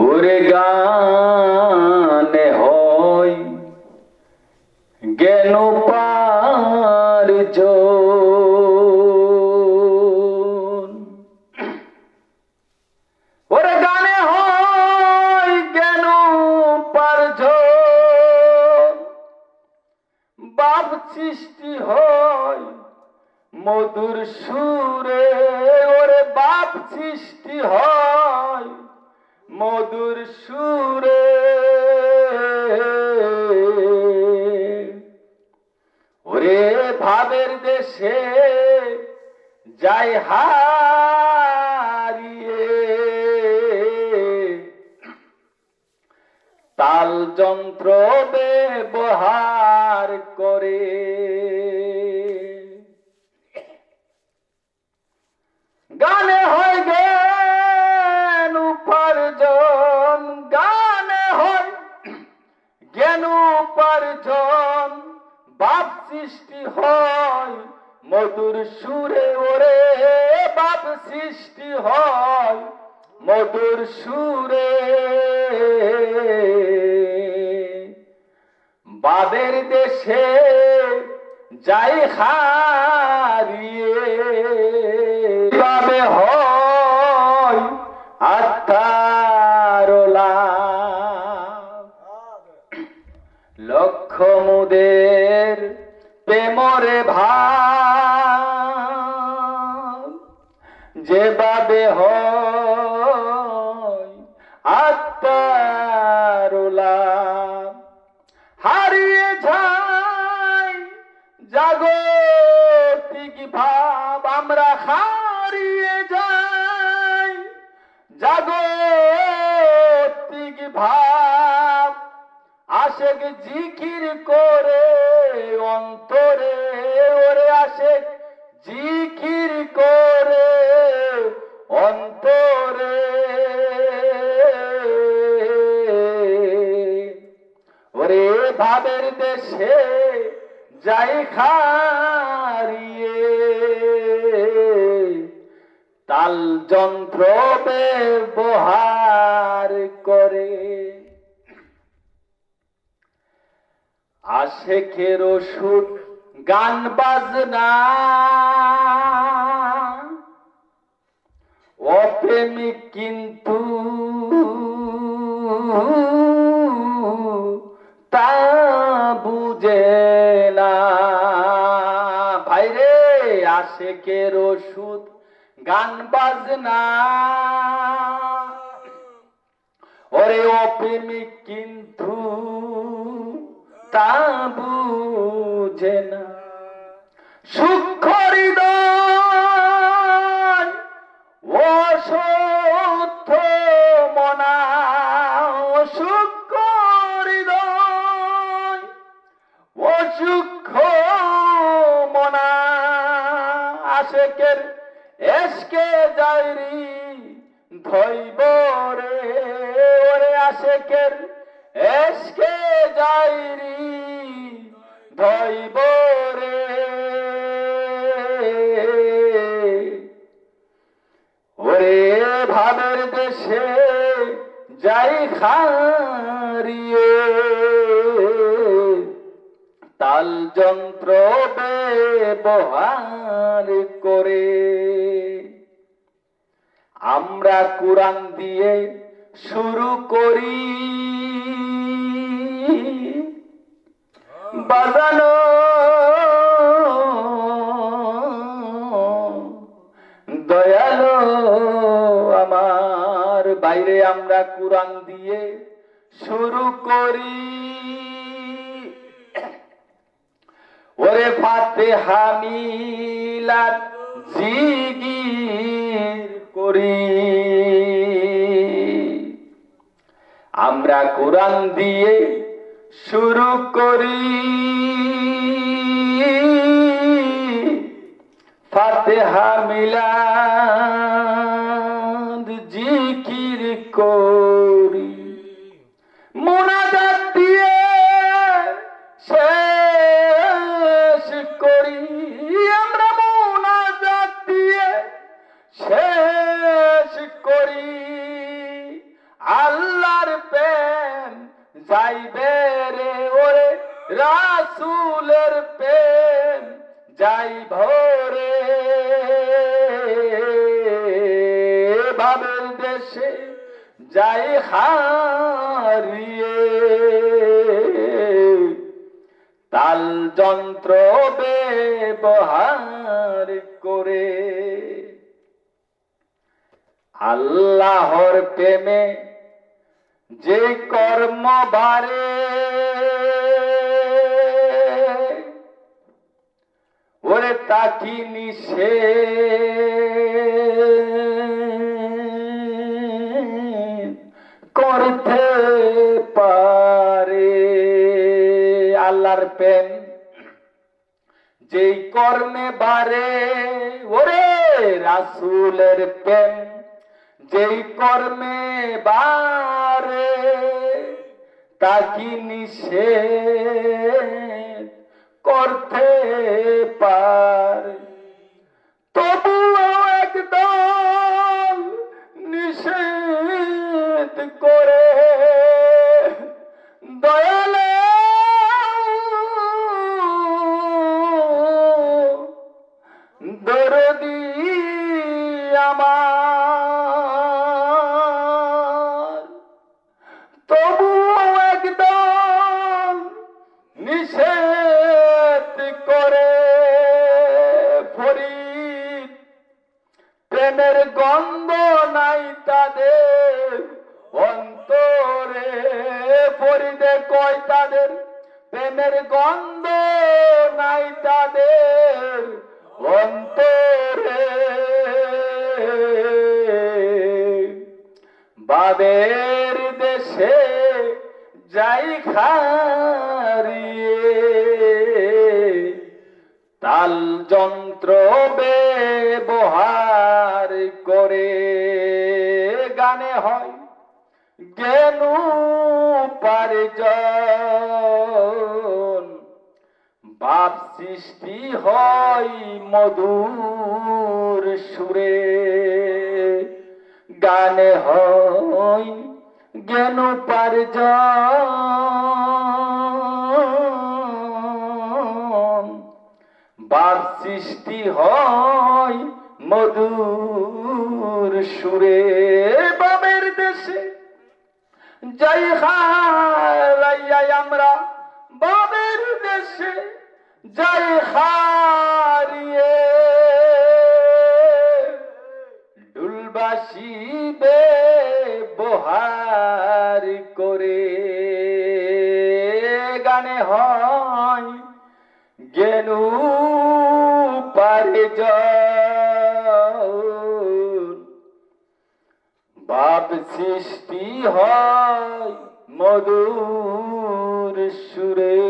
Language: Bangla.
ওরে গানে হয় জ্ঞান পার্জন, ওরে গানে হয় জ্ঞান পার্জন, বাপ সৃষ্টি হয় মধুর সুরে, ওরে বাপ সৃষ্টি হয় মধুর সুরে। ওরে ভাবের দেশে যাই হারিয়ে, তাল যন্ত্র ব্যবহার করে। গানে হয় জ্ঞান উপার্জন, গানে হয় জ্ঞান উপার্জন, বাপ সৃষ্টি হয় মধুর সুরে। ওরে বাপ সৃষ্টি হয় মধুর সুরে। বাবের দেশে যাই হারিয়ে, বাবে হয় আত্মার লাভ। লক্ষ মুদের প্রেমরে ভাব, যেভাবে হয় আত্মার লাভ। হারিয়ে যায় জাগতিক ভাব, আমরা হারিয়ে যাই জাগতিক ভাব। আশেক জিকির করে অন্তরে, ওরে আশেক জিকির করে অন্তরে। ওরে ভাবের দেশে যাই হারিয়ে, তাল যন্ত্র ব্যবহার করে। আশেকের ওষুধ গান বাজনা, অপ্রেমিক কিন্তু তা বুঝে না। ভাইরে আশেকের ওষুধ গান বাজনা, ওরে অপ্রেমিক কিন্তু তা বুঝে না। সূক্ষ্ম হৃদয় অসত্য মনা, সূক্ষ্ম হৃদয় অসূক্ষ্ম মনা। আশেকের এসকে যাইরি ধৈব রে, ওরে আশেকের এসকে যাইরি ধৈব রে। ওরে ভাবের দেশে যাই হারিয়ে, তাল যন্ত্র ব্যবহার করে। আমরা কোরআন দিয়ে শুরু করি বাজানো, দয়ালো আমার বাইরে আমরা কোরআন দিয়ে শুরু করি। ওরে ফাতিহা মিলাদ জিকির করি, আমরা কোরআন দিয়ে শুরু করি। ফাতিহা মিলাদ জিকির করি, মুনাজাত দিয়ে শেষ করি। আমরা মুনাজাত দিয়ে শেষ করি আল্লাহর প্রেম যাইবে রে ওরে রাসূলের প্রেম যাইব রে ভাবের দেশে যাই হারিয়ে তাল যন্ত্র ব্যবহার করে আল্লাহর প্রেমে যে কর্ম বারে ওরে তা কি নিষেধ করতে পারে আল্লাহর প্রেম যেই কর্মে বারে ওরে রাসূলের প্রেম যেই কর্মে বারে তা কি নিষেধ করতে পারে তবুও একদম নিষেধ করে দয়ালে দরদি আমার তবুও একদম নিষেধ করে ফরিদ প্রেমের গন্ধ নাই তাদের অন্তরে ফরিদে কয় তাদের প্রেমের গন্ধ নাই তাদের অন্তরে বাবের দেশে যাই হারিয়ে তাল যন্ত্র ব্যবহার করে গানে হয় জ্ঞান উপার্জন বাপ সৃষ্টি হয় মধুর সুরে গানে হয় জ্ঞান উপার্জন বাপ সৃষ্টি হয় মধুর সুরে বাবের দেশে যাই হারাইয়া আমরা বাবের দেশে যাই হারিয়ে ডুলবাসী ব্যবহার করে গানে হয় জ্ঞান উপার্জন বাপ সৃষ্টি হয় মধুর সুরে